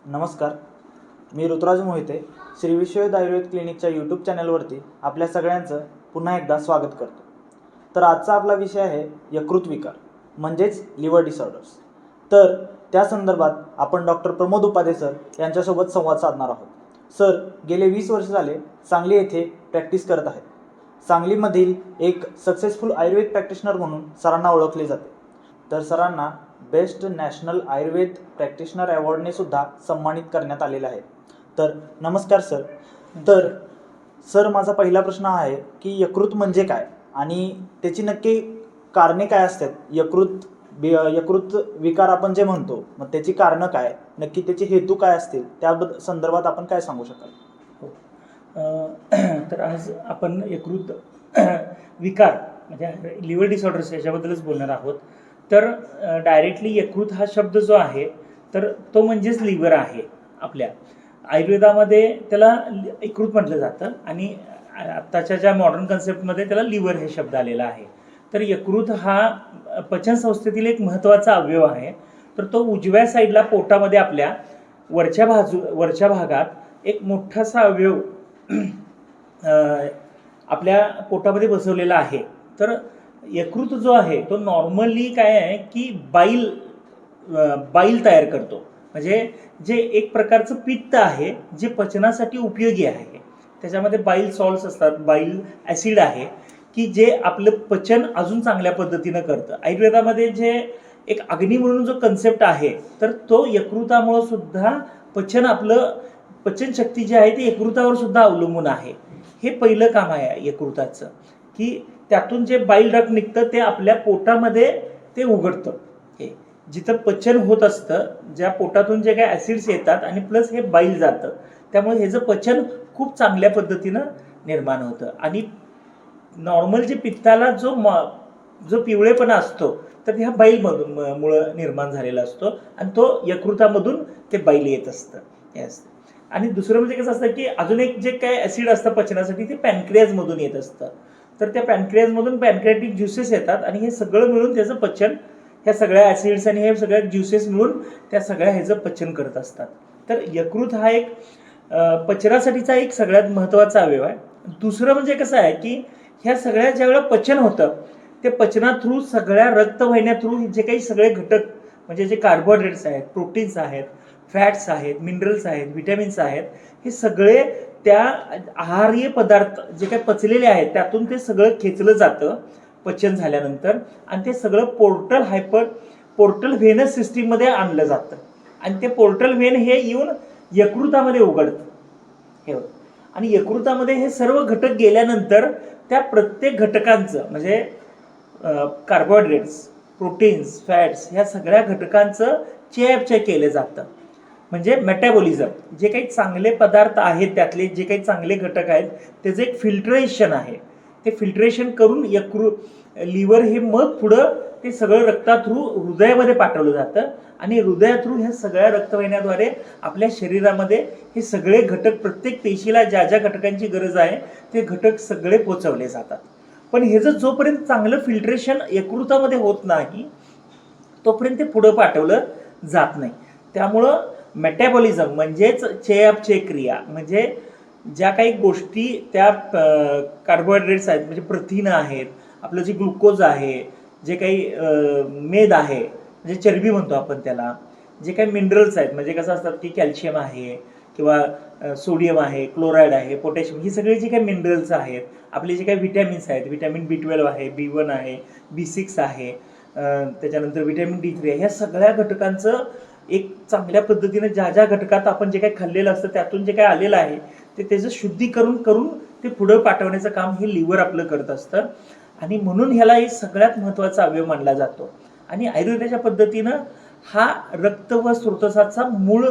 नमस्कार, मी ऋतुराज मोहिते श्री विश्ववेद आयुर्वेद क्लिनिकच्या यूट्यूब चॅनलवरती आपल्या सगळ्यांचं पुन्हा एकदा स्वागत करतो. तर आजचा आपला विषय आहे यकृत विकार म्हणजेच लिव्हर डिसऑर्डर्स. तर त्या संदर्भात आपण डॉक्टर प्रमोद उपाध्ये सर यांच्यासोबत संवाद साधणार आहोत. सर गेले 20 वर्ष झाले सांगली येथे प्रॅक्टिस करत आहेत. सांगलीमधील एक सक्सेसफुल आयुर्वेद प्रॅक्टिशनर म्हणून सरांना ओळखले जाते. तर सरांना बेस्ट नॅशनल आयुर्वेद प्रॅक्टिशनर अवॉर्डने सुद्धा सन्मानित करण्यात आलेले आहे. तर नमस्कार सर. तर सर माझा पहिला प्रश्न आहे की यकृत म्हणजे काय आणि त्याची नक्की कारणे काय असतात. यकृत विकार आपण जे म्हणतो मग त्याची कारणं काय, नक्की त्याचे हेतू काय असतील, त्या संदर्भात आपण काय सांगू शकाल. तर आज आपण यकृत विकार म्हणजे लिव्हर डिसऑर्डर्स याच्याबद्दलच बोलणार आहोत. तर डायरेक्टली यकृत हा शब्द जो आहे तर तो म्हणजेच लिव्हर आहे. आपल्या आयुर्वेदामध्ये त्याला यकृत म्हटलं जातं आणि आत्ताच्या ज्या मॉडर्न कन्सेप्टमध्ये त्याला लिव्हर हे शब्द आलेला आहे. तर यकृत हा पचनसंस्थेतील एक महत्त्वाचा अवयव आहे. तर तो उजव्या साईडला पोटामध्ये आपल्या वरच्या भागात एक मोठासा अवयव आपल्या पोटामध्ये बसवलेला आहे. तर यकृत जो आहे तो नॉर्मली काय आहे की बाईल तयार करतो. म्हणजे जे एक प्रकारचं पित्त आहे जे पचनासाठी उपयोगी आहे. त्याच्यामध्ये बाईल सॉल्ट्स असतात, बाईल ॲसिड आहे की जे आपलं पचन अजून चांगल्या पद्धतीनं करतं. आयुर्वेदामध्ये जे एक अग्नी म्हणून जो कन्सेप्ट आहे तर तो यकृतामुळं सुद्धा पचनशक्ती जी आहे ती यकृतावर सुद्धा अवलंबून आहे. हे पहिलं काम आहे यकृताचं की त्यातून जे बाईल डक्ट निघतं ते आपल्या पोटामध्ये ते उघडतं. हे जिथं पचन होत असतं, ज्या पोटातून जे काही ॲसिड्स येतात आणि प्लस हे बाईल जातं, त्यामुळे ह्याचं पचन खूप चांगल्या पद्धतीनं निर्माण होतं. आणि नॉर्मल जे पित्ताला जो पिवळेपणा असतो तर ह्या बाईलमधून मुळं निर्माण झालेला असतो आणि तो यकृतामधून ते बाईल येत असतं. हे असतं. आणि दुसरं म्हणजे कसं असतं की अजून एक जे काय ॲसिड असतं पचनासाठी ते पॅनक्रियाजमधून येत असतं. तर त्या पॅनक्रियाजमधून पॅनक्रियाटिक ज्युसेस येतात आणि हे सगळं मिळून त्याचं पचन, ह्या सगळ्या ॲसिड्स आणि हे सगळ्या ज्युसेस मिळून त्या सगळ्या ह्याचं पचन करत असतात. तर यकृत हा एक पचनासाठीचा एक सगळ्यात महत्त्वाचा अवयव आहे. दुसरं म्हणजे कसं आहे की ह्या सगळ्या ज्यावेळेला पचन होतं ते पचना थ्रू सगळ्या रक्तवाहिन्या थ्रू जे काही सगळे घटक म्हणजे जे कार्बोहायड्रेट्स आहेत, प्रोटीन्स आहेत, फॅट्स आहेत, मिनरल्स आहेत, व्हिटॅमिन्स आहेत, हे सगळे त्या आहार्य पदार्थ जे काही पचलेले आहेत त्यातून ते सगळं खेचलं जातं पचन झाल्यानंतर आणि ते सगळं पोर्टल व्हेनस सिस्टीममध्ये आणलं जातं आणि ते पोर्टल व्हेन हे येऊन यकृतामध्ये उघडतं. हे होतं. आणि यकृतामध्ये हे सर्व घटक गेल्यानंतर त्या प्रत्येक घटकांचं म्हणजे कार्बोहायड्रेट्स, प्रोटीन्स, फॅट्स ह्या सगळ्या घटकांचं चयापचय केलं जातं. म्हणजे मेटाबॉलिझम, जे काही चांगले पदार्थ आहेत त्यातले जे काही चांगले घटक आहेत त्याचं एक फिल्ट्रेशन आहे. ते फिल्ट्रेशन करून लिव्हर हे मग पुढं ते सगळं थ्रू हृदयामध्ये पाठवलं जातं आणि हृदयाथ्रू ह्या सगळ्या रक्तवाहिन्याद्वारे आपल्या शरीरामध्ये हे सगळे घटक प्रत्येक पेशीला ज्या ज्या घटकांची गरज आहे ते घटक सगळे पोचवले जातात. पण हे जर जोपर्यंत चांगलं फिल्ट्रेशन यकृतामध्ये होत नाही तोपर्यंत ते पुढं पाठवलं जात नाही. त्यामुळं मेटाबॉलिझम म्हणजेच चयापचय क्रिया म्हणजे ज्या काही गोष्टी त्या कार्बोहायड्रेट्स आहेत म्हणजे प्रथिनं आहेत, आपलं जे ग्लुकोज आहे, जे काही मेद आहे म्हणजे चरबी म्हणतो आपण त्याला, जे काही मिनरल्स आहेत म्हणजे कसं असतात की कॅल्शियम आहे किंवा सोडियम आहे, क्लोराईड आहे, पोटॅशियम, ही सगळी जी काही मिनरल्स आहेत, आपले जे काही व्हिटॅमिन्स आहेत, व्हिटॅमिन B12 आहे, B1 आहे, B6 आहे, त्याच्यानंतर व्हिटॅमिन D3 आहे, ह्या सगळ्या घटकांचं एक चांगल्या पद्धतीने ज्या ज्या घटकात आपण जे काही खाल्लेलं असतं त्यातून जे काही आलेलं आहे ते त्याचं शुद्धीकरण करून ते पुढं पाठवण्याचं काम हे लिव्हर आपलं करत असतं. आणि म्हणून ह्याला एक सगळ्यात महत्त्वाचा अवयव मानला जातो. आणि आयुर्वेदाच्या पद्धतीनं हा रक्त व स्रोतसाचा मूळ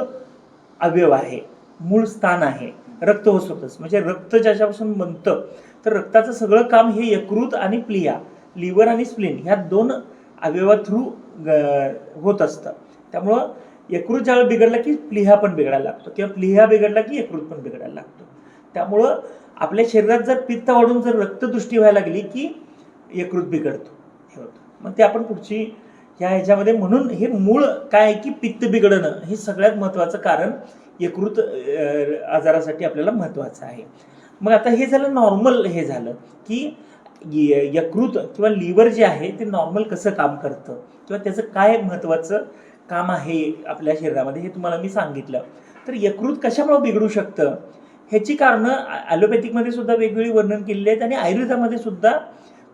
अवयव आहे, मूळ स्थान आहे. रक्त व स्रोतस म्हणजे रक्त ज्याच्यापासून बनतं तर रक्ताचं सगळं काम हे यकृत आणि प्लिहा, लिव्हर आणि स्प्लीन ह्या 2 अवयवा थ्रू होत असतं. त्यामुळं यकृत ज्यावेळेला बिघडला की प्लिहा पण बिघडायला लागतो किंवा प्लिहा बिघडला की यकृत पण बिघडायला लागतो. त्यामुळं आपल्या शरीरात जर पित्त वाढून जर रक्तदृष्टी व्हायला लागली की यकृत बिघडतो. हे होतं. मग ते आपण पुढची ह्याच्यामध्ये. म्हणून हे मूळ काय आहे की पित्त बिघडणं हे सगळ्यात महत्त्वाचं कारण यकृत आजारासाठी आपल्याला महत्त्वाचं आहे. मग आता हे झालं नॉर्मल, हे झालं की यकृत किंवा लिव्हर जे आहे ते नॉर्मल कसं काम करतं किंवा त्याचं काय महत्त्वाचं काम आहे आपल्या शरीरामध्ये हे तुम्हाला मी सांगितलं. तर यकृत कशामुळे बिघडू शकतं ह्याची कारणं ॲलोपॅथिकमध्ये सुद्धा वेगवेगळी वर्णन केलेली आहेत आणि आयुर्वेदामध्ये सुद्धा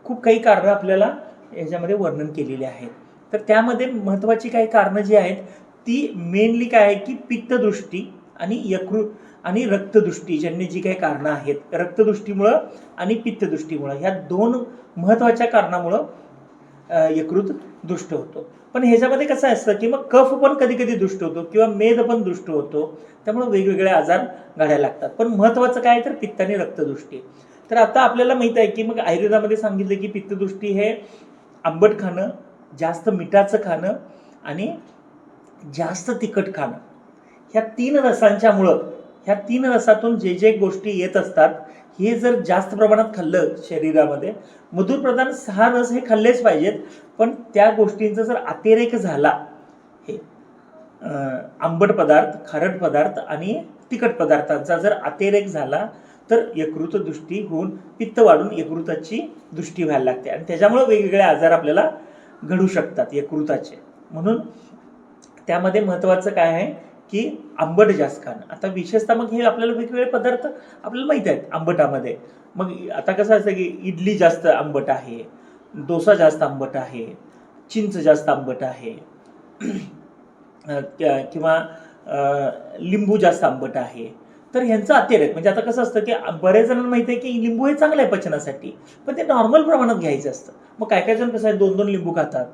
खूप काही कारणं आपल्याला ह्याच्यामध्ये वर्णन केलेली आहेत. तर त्यामध्ये महत्त्वाची काही कारणं जी आहेत ती मेनली काय आहे की पित्तदृष्टी आणि यकृत आणि रक्तदृष्टीजन्य जी काही कारणं आहेत, रक्तदृष्टीमुळं आणि पित्तदृष्टीमुळं, ह्या दोन महत्त्वाच्या कारणामुळं यकृत दुष्ट होतो. पण ह्याच्यामध्ये कसं असतं की मग कफ पण कधी कधी दुष्ट होतो किंवा मेद पण दुष्ट होतो, त्यामुळे वेगवेगळे आजार घडायला लागतात. पण महत्त्वाचं काय तर पित्त आणि रक्तदृष्टी. तर आता आपल्याला माहित आहे की मग आयुर्वेदामध्ये सांगितलं की पित्तदृष्टी हे आंबट खाणं, जास्त मिठाचं खाणं आणि जास्त तिखट खाणं, ह्या तीन रसातून जे जे गोष्टी येत असतात हे जर जास्त प्रमाणात खाल्लं शरीरामध्ये, मधुर प्रधान 6 रस हे खाल्लेच पाहिजेत, पण त्या गोष्टींचा जर अतिरेक झाला, हे आंबट पदार्थ, खारट पदार्थ आणि तिखट पदार्थांचा जर अतिरेक झाला तर यकृत दृष्टी होऊन पित्त वाढून यकृताची दृष्टी व्हायला लागते आणि त्याच्यामुळे वेगवेगळे आजार आपल्याला घडू शकतात यकृताचे. म्हणून त्यामध्ये महत्त्वाचं काय आहे की आंबट जास्त खाणं. आता विशेषतः मग हे आपल्याला वेगवेगळे पदार्थ आपल्याला माहीत आहेत आंबटामध्ये. मग आता कसं असतं की इडली जास्त आंबट आहे, डोसा जास्त आंबट आहे, चिंच जास्त आंबट आहे किंवा लिंबू जास्त आंबट आहे. तर ह्यांचं अतिरेक म्हणजे आता कसं असतं की बऱ्याच जणांना माहिती आहे की लिंबू हे चांगलं आहे पचनासाठी, पण ते नॉर्मल प्रमाणात घ्यायचं असतं. मग काय काय जण कसं आहे 2-2 लिंबू खातात,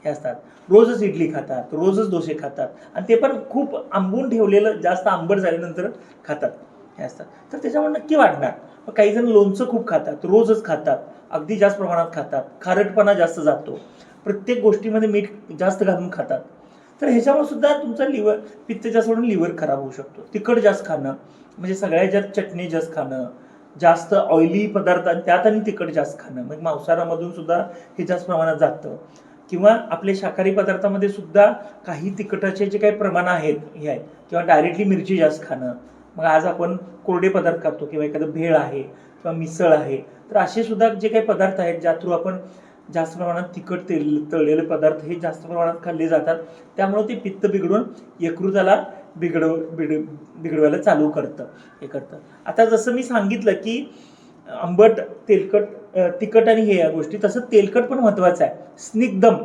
हे असतात, रोजच इडली खातात, रोजच डोसे खातात आणि ते पण खूप आंबून ठेवलेलं जास्त आंबट झाल्यानंतर खातात, हे असतात. तर त्याच्यामुळे नक्की वाढणार. मग काही जण लोणचं खूप खातात, रोजच खातात, अगदी जास्त प्रमाणात खातात, खारटपणा जास्त जातो, प्रत्येक गोष्टीमध्ये मीठ जास्त घालून खातात. तर ह्याच्यामुळे सुद्धा तुमचा लिव्हर, पित्त जास्त होऊन लिव्हर खराब होऊ शकतो. तिखट जास्त खाणं म्हणजे सगळ्यात जास्त चटणी जास्त खाणं, जास्त ऑइली पदार्थ आणि त्यात आणि तिखट जास्त खाणं, मग मांसाहारामधून सुद्धा हे जास्त प्रमाणात जातं. किंवा आपले शाकाहारी पदार्थामध्ये सुद्धा काही तिखटाचे जे काही प्रमाण आहेत हे आहेत, किंवा डायरेक्टली मिरची जास्त खाणं. मग आज आपण कोरडे पदार्थ खातो किंवा एखादं भेळ आहे किंवा मिसळ आहे, तर असे सुद्धा जे काही पदार्थ आहेत ज्या थ्रू आपण जास्त प्रमाणात तिखट तळलेले पदार्थ हे जास्त प्रमाणात खाल्ले जातात, त्यामुळे ते पित्त बिघडून यकृताला बिघडवायला चालू करतं, हे करतं. आता जसं मी सांगितलं की आंबट, तेलकट, तिखट आणि हे या गोष्टी, तसं तेलकट पण महत्त्वाचं आहे. स्निग्धम,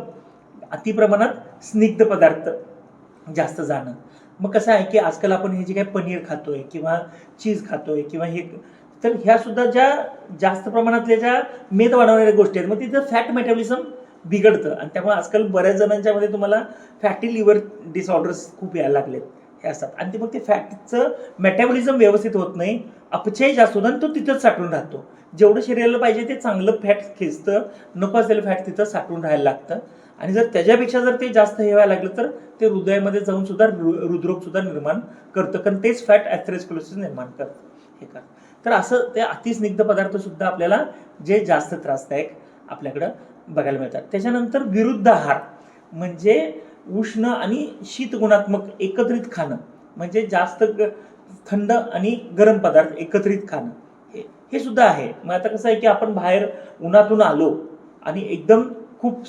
अतिप्रमाणात स्निग्ध पदार्थ जास्त जाणं. मग कसं आहे की आजकाल आपण हे जे काही पनीर खातोय किंवा चीज खातोय किंवा हे, तर ह्या सुद्धा ज्या जास्त प्रमाणातल्या ज्या मेद वाढवणाऱ्या गोष्टी आहेत, मग तिथं फॅट मेटाबॉलिझम बिघडतं आणि त्यामुळे आजकाल बऱ्याच जणांच्यामध्ये तुम्हाला फॅटी लिव्हर डिसऑर्डर्स खूप यायला लागलेत, हे असतात. आणि ते मग ते फॅटचं मेटाबॉलिझम व्यवस्थित होत नाही, अपचय जास्त होतं आणि तो तिथंच साठून राहतो. जेवढं शरीराला पाहिजे ते चांगलं फॅट खेचतं, नको असलेलं फॅट तिथं साठून राहायला लागतं आणि जर त्याच्यापेक्षा जर ते जास्त हे व्हायला लागलं तर ते हृदयामध्ये जाऊन सुद्धा हृदरोग सुद्धा निर्माण करतं, कारण तेच फॅट ॲथेरोस्क्लेरोसिस निर्माण करतं, हे करतं. तर असं ते अतिस्निग्ध पदार्थ सुद्धा आपल्याला जे जास्त त्रासदायक आपल्याकडं बघायला मिळतात. त्याच्यानंतर विरुद्ध आहार म्हणजे उष्ण आणि शीत गुणात्मक एकत्रित खाणं, म्हणजे जास्त थंड आणि गरम पदार्थ एकत्रित खाणं, हे सुद्धा आहे. मग आता कसं आहे की आपण बाहेर उन्हातून आलो आणि एकदम खूप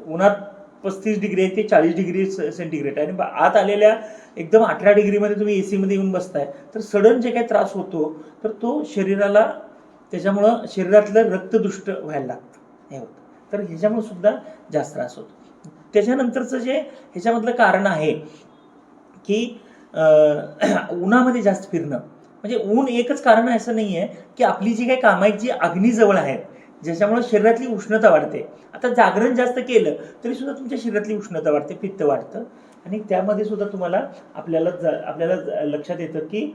उन्हात 35 डिग्री ते 40 डिग्री सेंटीग्रेड आणि आत आलेल्या एकदम 18 डिग्रीमध्ये तुम्ही AC मध्ये येऊन बसताय, तर सडन जे काही त्रास होतो तर तो शरीराला, त्याच्यामुळं शरीरातलं रक्तदुष्ट व्हायला लागतं, हे होतं. तर ह्याच्यामुळे सुद्धा जास्त त्रास होतो. त्याच्यानंतरचं जे ह्याच्यामधलं कारण आहे की उन्हामध्ये जास्त फिरणं, म्हणजे ऊन एकच कारण आहे असं नाही आहे की आपली जी काही कामं आहेत जी अग्नीजवळ आहेत, ज्याच्यामुळे शरीरातली उष्णता वाढते. आता जागरण जास्त केलं तरी सुद्धा तुमच्या शरीरातली उष्णता वाढते, पित्त वाढतं आणि त्यामध्ये सुद्धा तुम्हाला आपल्याला लक्षात येतं की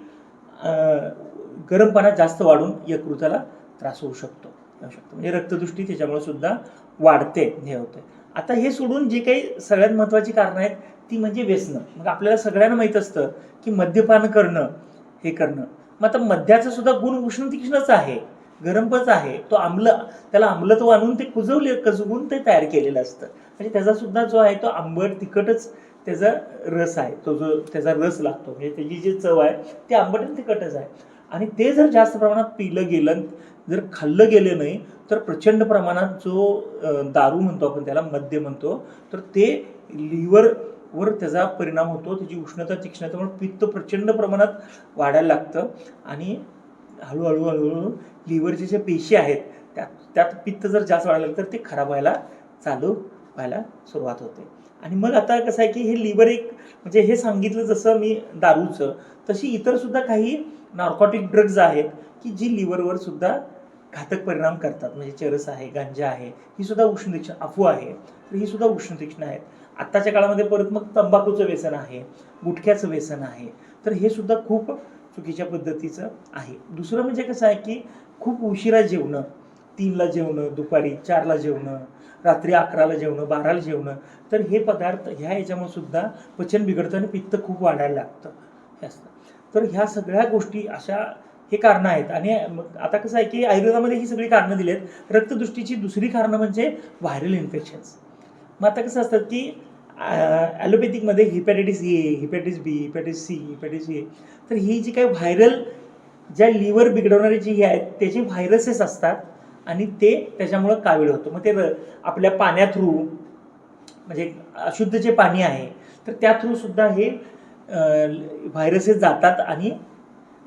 गरमपणा जास्त वाढून यकृताला त्रास होऊ शकतो, म्हणजे रक्तदृष्टी त्याच्यामुळे सुद्धा वाढते, हे होतं. आता हे सोडून जे काही सगळ्यात महत्त्वाची कारणं आहेत ती म्हणजे व्यसनं. मग आपल्याला सगळ्यांना माहीत असतं की मद्यपान करणं, हे करणं. मग आता मद्याचं सुद्धा गुण उष्ण तीक्ष्णच आहे, गरमच आहे, तो त्याला आम्लत्व आणून ते कुजवून ते तयार केलेलं असतं. म्हणजे त्याचा सुद्धा जो आहे तो आंबट तिखटच त्याचा रस आहे, तो जो त्याचा रस लागतो म्हणजे त्याची जी चव आहे ती आंबट आणि तिखटच आहे. आणि ते जर जास्त प्रमाणात पिलं गेलं, जर खाल्लं गेलं नाही तर प्रचंड प्रमाणात जो दारू म्हणतो आपण त्याला, मद्य म्हणतो, तर ते लिव्हरवर त्याचा परिणाम होतो. त्याची उष्णता तीक्ष्णतेमुळे पित्त प्रचंड प्रमाणात वाढायला लागतं आणि हळूहळू हळूहळू लिव्हरचे जे पेशी आहेत त्यात पित्त जर जास्त वाढायला लागलं तर ते खराब व्हायला सुरुवात होते. आणि मग आता कसं आहे की हे लिव्हर एक म्हणजे हे सांगितलं जसं मी दारूचं, तशी इतर सुद्धा काही नार्कोटिक ड्रग्ज आहेत की जी लिव्हरवर सुद्धा घातक परिणाम करतात. म्हणजे चरस आहे, गांजा आहे, ही सुद्धा उष्ण तीक्ष्ण, अफू आहे, तर ही सुद्धा उष्ण तीक्ष्ण आहेत. आत्ताच्या काळामध्ये परत मग तंबाखूचं व्यसन आहे, गुटख्याचं व्यसन आहे, तर हे सुद्धा खूप चुकीच्या पद्धतीचं आहे. दुसरं म्हणजे कसं आहे की खूप उशिरा जेवणं, 3ला जेवणं, दुपारी 4ला जेवणं, रात्री 11ला जेवणं, 12ला जेवणं, तर हे पदार्थ ह्या याच्यामुळे सुद्धा पचन बिघडतं आणि पित्त खूप वाढायला लागतं हे असतं. तर ह्या सगळ्या गोष्टी अशा हे कारणं आहेत. आणि आता कसं आहे की आयुर्वेदामध्ये ही सगळी कारणं दिली आहेत. रक्तदृष्टीची दुसरी कारणं म्हणजे व्हायरल इन्फेक्शन्स. मग आता कसं असतं की ॲलोपॅथिकमध्ये हिपॅटायटिस ए, हिपॅटायटिस बी, हिपॅटायटिस सी, हिपॅटायटिस ए, तर ही जी काही व्हायरल ज्या लिव्हर बिघडवणारी जी हे आहेत त्याचे व्हायरसेस असतात आणि ते त्याच्यामुळं कावीळ होतं. मग ते आपल्या पाण्या थ्रू म्हणजे अशुद्ध जे पाणी आहे तर त्या थ्रू सुद्धा हे व्हायरसेस जातात आणि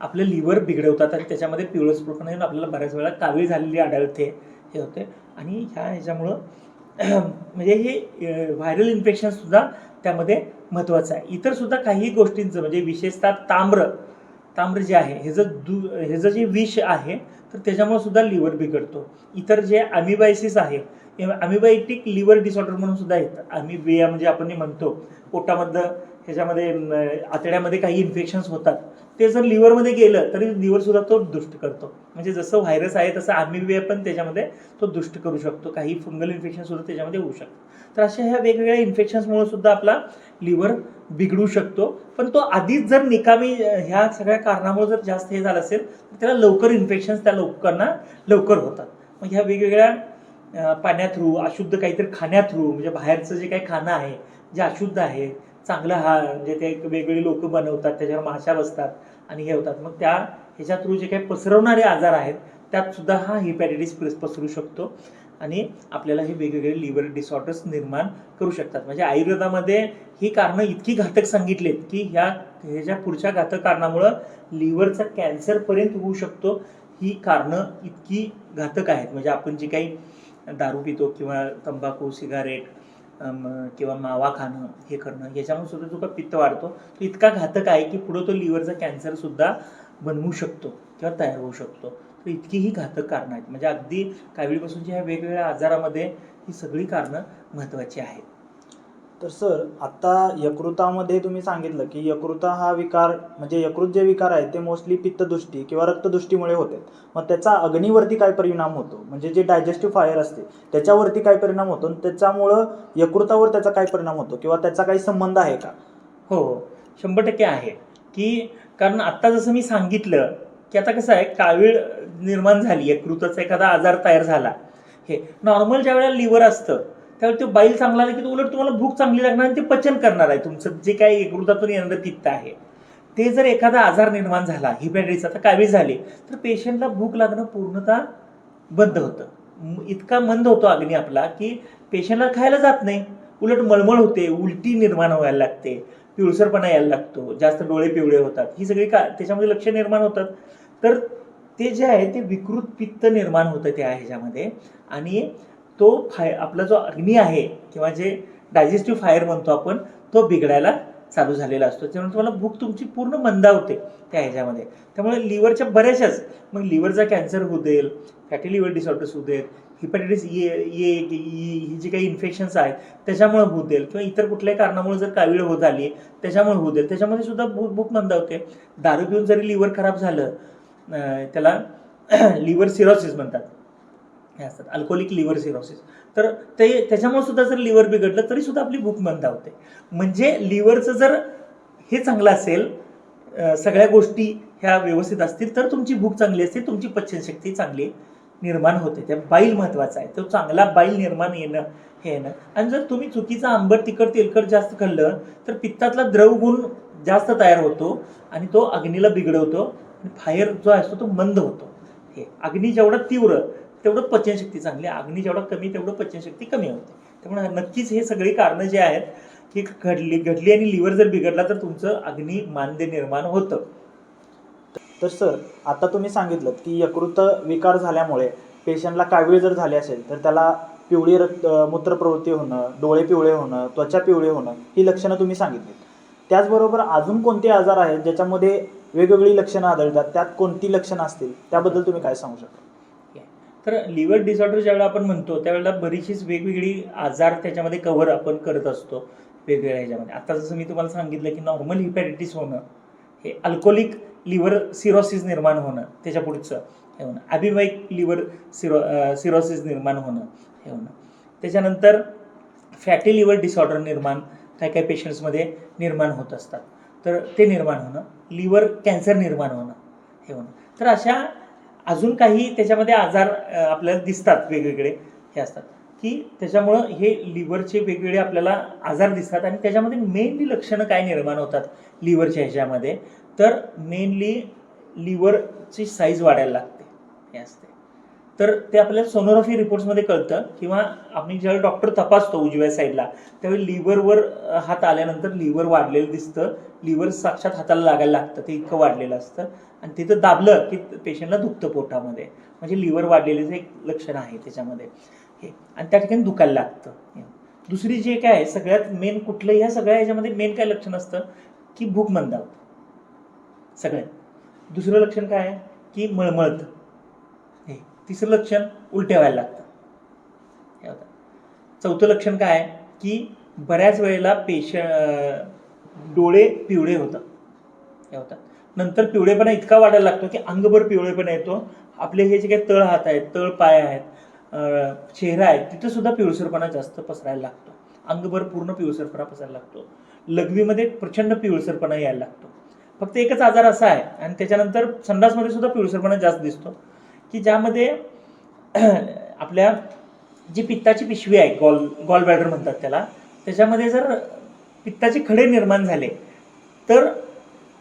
आपलं लिव्हर बिघडवतात आणि त्याच्यामध्ये पिवळसपणा येऊन आपल्याला बऱ्याच वेळा कावीळ झालेली आढळते हे होते. आणि ह्याच्यामुळं म्हणजे हे व्हायरल इन्फेक्शनसुद्धा त्यामध्ये महत्त्वाचं आहे. इतर सुद्धा काही गोष्टींचं म्हणजे विशेषतः ताम्र जे आहे ह्याचं जे विष आहे तर त्याच्यामुळे सुद्धा लिव्हर बिघडतो. इतर जे अमिबायसिस आहे, अमिबायटिक लिव्हर डिसऑर्डर म्हणून सुद्धा येतात. अमिबिया म्हणजे आपण म्हणतो पोटामधलं ह्याच्यामध्ये आतड्यामध्ये काही इन्फेक्शन्स होतात, ते जर लिव्हरमध्ये गेलं तरी लिव्हर सुद्धा तो दुष्ट करतो. म्हणजे जसं व्हायरस आहे तसं अमिबिया पण त्याच्यामध्ये तो दुष्ट करू शकतो. काही फंगल इन्फेक्शन सुद्धा त्याच्यामध्ये होऊ शकतं. तर अशा ह्या वेगवेगळ्या इन्फेक्शन्समुळे सुद्धा आपला लिव्हर बिघडू शकतो. पण तो आधीच जर निकामी ह्या सगळ्या कारणामुळे जर जास्त हे झालं असेल तर त्याला लवकर इन्फेक्शन्स त्या लोकांना लवकर होतात. मग ह्या वेगवेगळ्या पाण्या थ्रू, अशुद्ध काहीतरी खाण्या थ्रू, म्हणजे बाहेरचं जे काही खाणं आहे जे अशुद्ध आहे, चांगलं म्हणजे ते वेगवेगळे लोक बनवतात, त्याच्यावर माशा बसतात आणि हे होतात. मग ह्याच्या थ्रू जे काही पसरवणारे आजार आहेत त्यात सुद्धा हा हिपॅटायटिस पसरू शकतो आणि आपल्याला हे वेगवेगळे लिव्हर डिसऑर्डर्स निर्माण करू शकतात. म्हणजे आयुर्वेदामध्ये ही कारणं इतकी घातक सांगितलेत की ह्याच्या पुढच्या घातक कारणामुळं लिव्हरचा कॅन्सरपर्यंत होऊ शकतो. ही कारणं इतकी घातक आहेत. म्हणजे आपण जे काही दारू पितो किंवा तंबाखू, सिगारेट किंवा मावा खाणं, हे करणं, याच्यामुळे सुद्धा जो का पित्त वाढतो तो इतका घातक आहे की पुढे तो लिव्हरचा कॅन्सरसुद्धा बनवू शकतो किंवा तयार होऊ शकतो. तर इतकी ही घातक कारणं आहेत. म्हणजे अगदी कावीळपासूनच्या ह्या वेगवेगळ्या आजारामध्ये ही सगळी कारणं महत्त्वाची आहेत. तर सर, आता यकृतामध्ये तुम्ही सांगितलं की यकृता हा विकार म्हणजे यकृत जे विकार आहे ते मोस्टली पित्तदृष्टी किंवा रक्तदृष्टीमुळे होते. मग त्याचा अग्नीवरती काय परिणाम होतो, म्हणजे जे डायजेस्टिव्ह फायर असते त्याच्यावरती काय परिणाम होतो आणि त्याच्यामुळं यकृतावर त्याचा काय परिणाम होतो किंवा त्याचा काही संबंध आहे का? हो, 100% आहे. की कारण आत्ता जसं मी सांगितलं की आता कसं आहे, कावीळ निर्माण झाली, यकृताचा एखादा आजार तयार झाला, हे नॉर्मल ज्या वेळेला लिव्हर असतं त्यावेळी तो बाईल चांगला आला की तो उलट तुम्हाला भूक चांगली लागणार आणि ते पचन करणार आहे. तुमचं जे काही यकृतातून येणारं पित्त आहे ते जर एखादा आजार निर्माण झाला, हिपॅटायटिस, आता कावीळ झाली, तर पेशंटला भूक लागणं पूर्णतः बंद होतं. इतका मंद होतो अग्नी आपला की पेशंटला खायला जात नाही, उलट मळमळ होते, उलटी निर्माण व्हायला लागते, पिवळसरपणा यायला लागतो, जास्त डोळे पिवळे होतात, ही सगळी त्याच्यामध्ये लक्ष निर्माण होतात. तर ते जे आहे ते विकृत पित्त निर्माण होतं त्या ह्याच्यामध्ये आणि तो आपला जो अग्नी आहे किंवा जे डायजेस्टिव्ह फायर म्हणतो आपण, तो बिघडायला चालू झालेला असतो. त्यामुळे तुम्हाला भूक तुमची पूर्ण मंदावते त्या ह्याच्यामध्ये. त्यामुळे लिव्हरच्या बऱ्याचशाच, मग लिव्हरचा कॅन्सर होऊ देईल, फॅटी लिव्हर डिसऑर्डर्स होऊ देत, हिपॅटायटिस ही जी काही इन्फेक्शन्स आहेत त्याच्यामुळे होऊ देईल किंवा इतर कुठल्याही कारणामुळे जर कावीळ होत आली त्याच्यामुळे होऊ देईल, त्याच्यामध्ये सुद्धा भूक मंदावते. दारू पिऊन जरी लिव्हर खराब झालं, त्याला लिव्हर सिरोसिस म्हणतात, हे असतात अल्कोहोलिक लिव्हर सिरोसिस, तर ते त्याच्यामुळे सुद्धा जर लिव्हर बिघडलं तरी सुद्धा आपली भूक मंदावते. म्हणजे लिव्हरचं जर हे चांगलं असेल, सगळ्या गोष्टी ह्या व्यवस्थित असतील तर तुमची भूक चांगली असते, तुमची पचनशक्ती चांगली निर्माण होते, त्या बाईल महत्त्वाचा आहे, तो चांगला बाईल निर्माण येणं हे येणं. आणि जर तुम्ही चुकीचं आंबट तिखट तेलकट जास्त खाल्लं तर पित्तातला द्रवगुण जास्त तयार होतो आणि तो अग्नीला बिघडवतो आणि फायर जो असतो तो मंद होतो. हे अग्नी जेवढा तीव्र तेवढं पचनशक्ती चांगली, अग्नी जेवढा कमी तेवढं पचनशक्ती कमी होते. त्यामुळे नक्कीच हे सगळी कारणं जे आहेत की घडली आणि लिव्हर जर बिघडला तर तुमचं अग्नी मांद्य निर्माण होतं. तर सर, आता तुम्ही सांगितलं की यकृत विकार झाल्यामुळे पेशंटला कावीळ जर झाली असेल तर त्याला पिवळी मूत्रप्रवृत्ती होणं, डोळे पिवळे होणं, त्वचा पिवळे होणं ही लक्षणं तुम्ही सांगितलीत. त्याचबरोबर अजून कोणते आजार आहेत ज्याच्यामध्ये वेगवेगळी लक्षणं आढळतात, त्यात कोणती लक्षणं असतील त्याबद्दल तुम्ही काय सांगू शकता? तर लिव्हर डिसऑर्डर ज्यावेळेला आपण म्हणतो त्यावेळेला बरीचशीच वेगवेगळी आजार त्याच्यामध्ये कव्हर आपण करत असतो वेगवेगळ्या ह्याच्यामध्ये. आता जसं मी तुम्हाला सांगितलं की नॉर्मल हिपॅटायटिस होणं, हे अल्कोहोलिक लिव्हर सिरोसिस निर्माण होणं, त्याच्या पुढचं हे होणं, ॲबिवाईक लिव्हर सिरोसिस निर्माण होणं हे होणं, त्याच्यानंतर फॅटी लिव्हर डिसऑर्डर निर्माण काही काही पेशंट्समध्ये निर्माण होत असतात, तर ते निर्माण होणं, लिव्हर कॅन्सर निर्माण होणं हे होणं. तर अशा अजून काही त्याच्यामध्ये आजार आपल्याला दिसतात वेगवेगळे हे असतात की त्याच्यामुळं हे लिव्हरचे वेगवेगळे आपल्याला आजार दिसतात. आणि त्याच्यामध्ये मेनली लक्षणं काय निर्माण होतात लिव्हरच्या ह्याच्यामध्ये, तर मेनली लिव्हरची साईज वाढायला लागते हे असते. तर ते आपल्याला सोनोग्राफी रिपोर्ट्समध्ये कळतं किंवा आपण ज्यावेळी डॉक्टर तपासतो उजव्या साईडला त्यावेळी लिव्हरवर हात आल्यानंतर लिव्हर वाढलेलं दिसतं, लिव्हर साक्षात हाताला लागायला लागतं, ते इतकं वाढलेलं असतं आणि तिथं दाबलं की पेशंटला दुखतं पोटामध्ये, म्हणजे लिव्हर वाढलेलं एक लक्षण आहे त्याच्यामध्ये हे. आणि त्या ठिकाणी दुखायला लागतं. दुसरी जे काय आहे सगळ्यात मेन कुठलं ह्या सगळ्या ह्याच्यामध्ये मेन काय लक्षण असतं की भूक मंदावतं सगळ्यात. दुसरं लक्षण काय आहे की मळमळतं हे. तिसरं लक्षण उलट्या व्हायला लागतं हे होतं. चौथं लक्षण काय आहे की बऱ्याच वेळेला डोळे पिवळे होतात हे होतात. नंतर पिवळेपणा इतका वाढायला लागतो की अंगभर पिवळेपणा येतो. आपले हे जे काही तळ हात आहेत, तळ पाय आहेत, चेहरा आहे, तिथं सुद्धा पिवळसरपणा जास्त पसरायला लागतो, अंगभर पूर्ण पिवळसरपणा पसरायला लागतो. लघवीमध्ये प्रचंड पिवळसरपणा यायला लागतो. फक्त एकच आजार असा आहे आणि त्याच्यानंतर संडासमध्ये सुद्धा पिवळसरपणा जास्त दिसतो की ज्यामध्ये आपल्या जी पित्ताची पिशवी आहे, गॉल ब्लॅडर म्हणतात त्याला, त्याच्यामध्ये जर पित्ताचे खडे निर्माण झाले तर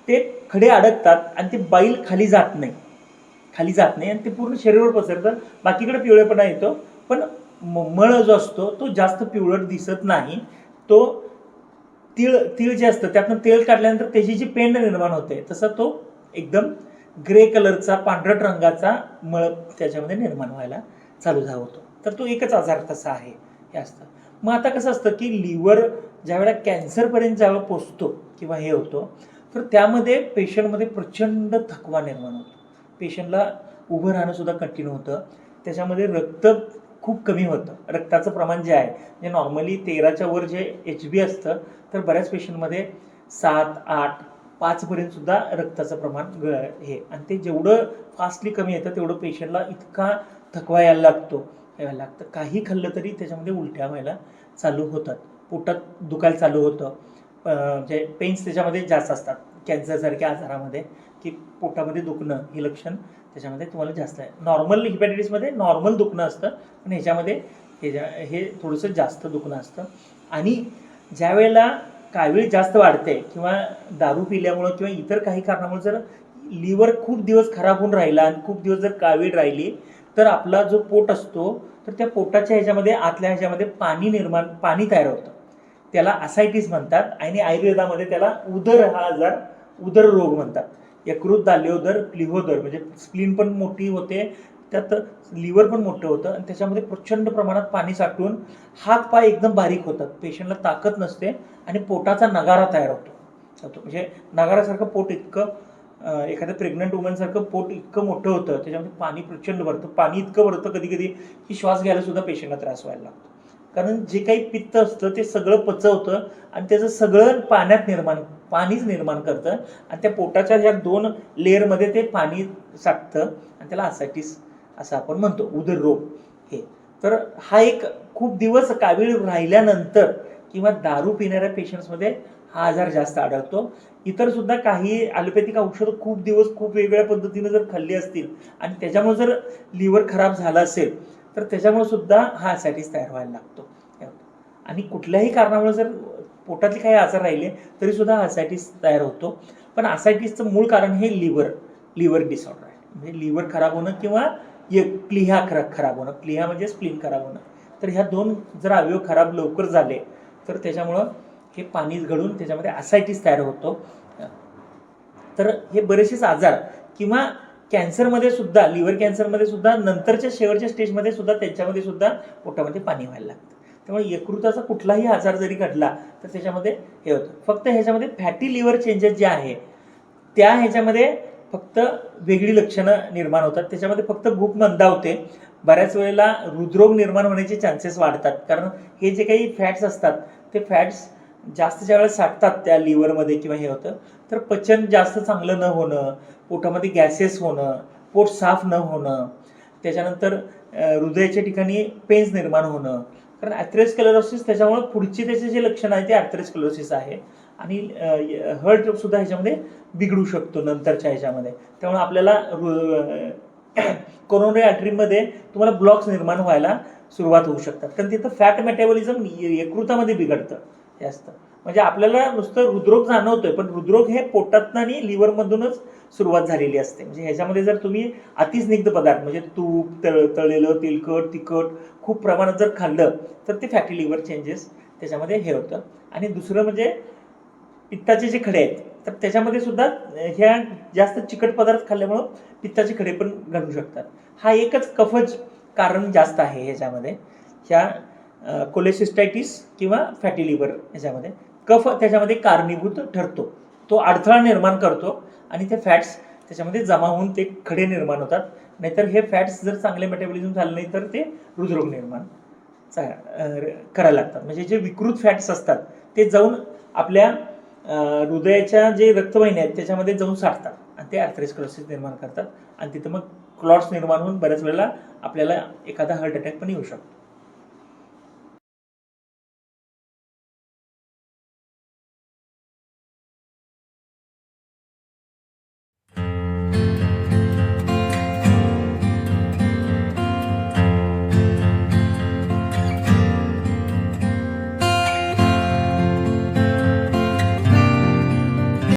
ते खडे अडकतात आणि ते बाईल खाली जात नाही आणि ते पूर्ण शरीरावर पसरतं. बाकीकडे पिवळेपणा येतो पण मळ जो असतो तो जास्त पिवळट दिसत नाही. तो तीळ जे असतं त्यातनं तेल काढल्यानंतर त्याची जी पेंड निर्माण होते तसं तो एकदम ग्रे कलरचा पांढरट रंगाचा मळ त्याच्यामध्ये निर्माण व्हायला चालू होतो. तर तो एकच आजार तसा आहे हे असतं. मग आता कसं असतं की लिव्हर ज्यावेळेला कॅन्सरपर्यंत ज्यावेळेला पोचतो किंवा हे होतो तर त्यामध्ये पेशंटमध्ये प्रचंड थकवा निर्माण होतो. पेशंटला उभं राहणं सुद्धा कठीण होतं. त्याच्यामध्ये रक्त खूप कमी होतं. रक्ताचं प्रमाण जे आहे म्हणजे नॉर्मली 13च्या वर जे HB असतं तर बऱ्याच पेशंटमध्ये 7, 8, 5पर्यंत सुद्धा रक्ताचं प्रमाण हे. आणि ते जेवढं फास्टली कमी येतं तेवढं पेशंटला इतका थकवा यायला लागतं. काही खाल्लं तरी त्याच्यामध्ये उलट्या व्हायला चालू होतात, पोटात दुखायला चालू होतं. म्हणजे पेन्स त्याच्यामध्ये जास्त असतात कॅन्सरसारख्या आजारामध्ये की पोटामध्ये दुखणं हे लक्षण त्याच्यामध्ये तुम्हाला जास्त आहे. नॉर्मल हिपॅटायटिसमध्ये नॉर्मल दुखणं असतं पण ह्याच्यामध्ये हे थोडंसं जास्त दुखणं असतं. आणि ज्या वेळेला कावीळ जास्त वाढते किंवा दारू पिल्यामुळं किंवा इतर काही कारणामुळे जर लिव्हर खूप दिवस खराब होऊन राहिला आणि खूप दिवस जर कावीळ राहिली तर आपला जो पोट असतो तर त्या पोटाच्या ह्याच्यामध्ये आतल्या ह्याच्यामध्ये पाणी तयार होतं. त्याला असायटिस म्हणतात आणि आयुर्वेदामध्ये त्याला उदर रोग म्हणतात. यकृत, दाल्योदर, प्लिहोदर म्हणजे स्प्लीन पण मोठी होते, त्यात लिव्हर पण मोठं होतं आणि त्याच्यामध्ये प्रचंड प्रमाणात पाणी साठून हात पाय एकदम बारीक होतात, पेशंटला ताकद नसते आणि पोटाचा नगारा तयार होतो. म्हणजे नगारासारखं पोट इतकं एखाद्या प्रेग्नंट वुमनसारखं पोट इतकं मोठं होतं, त्याच्यामध्ये पाणी प्रचंड भरतं. पाणी इतकं भरतं कधी कधी की श्वास घ्यायला सुद्धा पेशंटला त्रास व्हायला लागतो. कारण जे काही पित्त असतं ते सगळं पचवतं आणि त्याचं सगळं पाणीच निर्माण करतं आणि त्या पोटाच्या ह्या 2 लेअरमध्ये ते पाणी साठतं आणि त्याला असायटिस असं आपण म्हणतो, उदररोग हे. तर हा एक खूप दिवस कावीळ राहिल्यानंतर किंवा दारू पिणाऱ्या पेशंट्समध्ये हा आजार जास्त आढळतो. इतर सुद्धा काही ॲलोपॅथिक औषधं खूप दिवस खूप वेगवेगळ्या पद्धतीनं जर खाल्ली असतील आणि त्याच्यामुळे जर लिव्हर खराब झाला असेल तर त्याच्यामुळे सुद्धा हा ॲसायटिस तयार व्हायला लागतो. आणि कुठल्याही कारणामुळे जर पोटातले काही आजार राहिले तरी सुद्धा ॲसायटिस तयार होतो. पण ॲसायटिसचं मूळ कारण हे लिव्हर डिसऑर्डर आहे. म्हणजे लिव्हर खराब होणं किंवा प्लीहा खराब होणं. प्लीहा म्हणजे स्प्लीन खराब होणं. तर ह्या दोन जर अवयव खराब लवकर झाले तर त्याच्यामुळं हे पाणी घडून त्याच्यामध्ये ॲसायटिस तयार होतो. तर हे बरेचसेच आजार किंवा कॅन्सरमध्ये सुद्धा, लिव्हर कॅन्सरमध्ये सुद्धा नंतरच्या शेवटच्या स्टेजमध्ये सुद्धा त्यांच्यामध्ये सुद्धा पोटामध्ये पाणी व्हायला लागतं. त्यामुळे यकृताचा कुठलाही आजार जरी घडला तर त्याच्यामध्ये हे होतं. फक्त ह्याच्यामध्ये फॅटी लिव्हर चेंजेस जे आहे त्या ह्याच्यामध्ये फक्त वेगळी लक्षणं निर्माण होतात. त्याच्यामध्ये फक्त भूक मंदावते. बऱ्याच वेळेला हृदरोग निर्माण होण्याचे चान्सेस वाढतात. कारण हे जे काही फॅट्स असतात ते फॅट्स जास्तच्या वेळेस साठतात त्या लिव्हरमध्ये किंवा हे होतं. तर पचन जास्त चांगलं न होणं, पोटामध्ये गॅसेस होणं, पोट साफ न होणं, त्याच्यानंतर हृदयाच्या ठिकाणी पेन्स निर्माण होणं. कारण ॲथेरोस्क्लेरोसिस त्याच्यामुळे पुढची त्याचे जे लक्षण आहे ते ॲथेरोस्क्लेरोसिस आहे. आणि हार्ट सुद्धा ह्याच्यामध्ये बिघडू शकतो नंतरच्या ह्याच्यामध्ये. त्यामुळे आपल्याला कोरोनरी आर्टरीमध्ये तुम्हाला ब्लॉक्स निर्माण व्हायला सुरुवात होऊ शकतात. कारण तिथं फॅट मेटाबॉलिझम यकृतामध्ये बिघडतं जास्त. म्हणजे आपल्याला नुसतं हृदरोग जाणवतोय पण हृदरोग हे पोटातनं आणि लिव्हरमधूनच सुरुवात झालेली असते. म्हणजे ह्याच्यामध्ये जर तुम्ही अतिस्निग्ध पदार्थ म्हणजे तूप, तळलेलं, तेलकट, तिखट खूप प्रमाणात जर खाल्लं तर ते फॅटी लिव्हर चेंजेस त्याच्यामध्ये हे होतं. आणि दुसरं म्हणजे पित्ताचे जे खडे आहेत तर त्याच्यामध्ये सुद्धा ह्या जास्त चिकट पदार्थ खाल्ल्यामुळं पित्ताचे खडे पण घडू शकतात. हा एकच कफज कारण जास्त आहे ह्याच्यामध्ये, ह्या कोलेसिस्टायटिस किंवा फॅटी लिव्हर ह्याच्यामध्ये. कफ त्याच्यामध्ये कारणीभूत ठरतो. तो अडथळा निर्माण करतो आणि ते फॅट्स त्याच्यामध्ये जमा होऊन ते खडे निर्माण होतात. नाहीतर हे फॅट्स जर चांगले मेटाबॉलिझम झालं नाही तर ते हृदरोग निर्माण करायला लागतात. म्हणजे जे विकृत फॅट्स असतात ते जाऊन आपल्या हृदयाच्या जे रक्तवाहिन्या आहेत त्याच्यामध्ये जाऊन साठतात आणि ते अर्थेरोस्क्लेरोसिस निर्माण करतात. आणि तिथं मग क्लॉट्स निर्माण होऊन बऱ्याच वेळेला आपल्याला एखादा हार्ट अटॅक पण येऊ शकतो.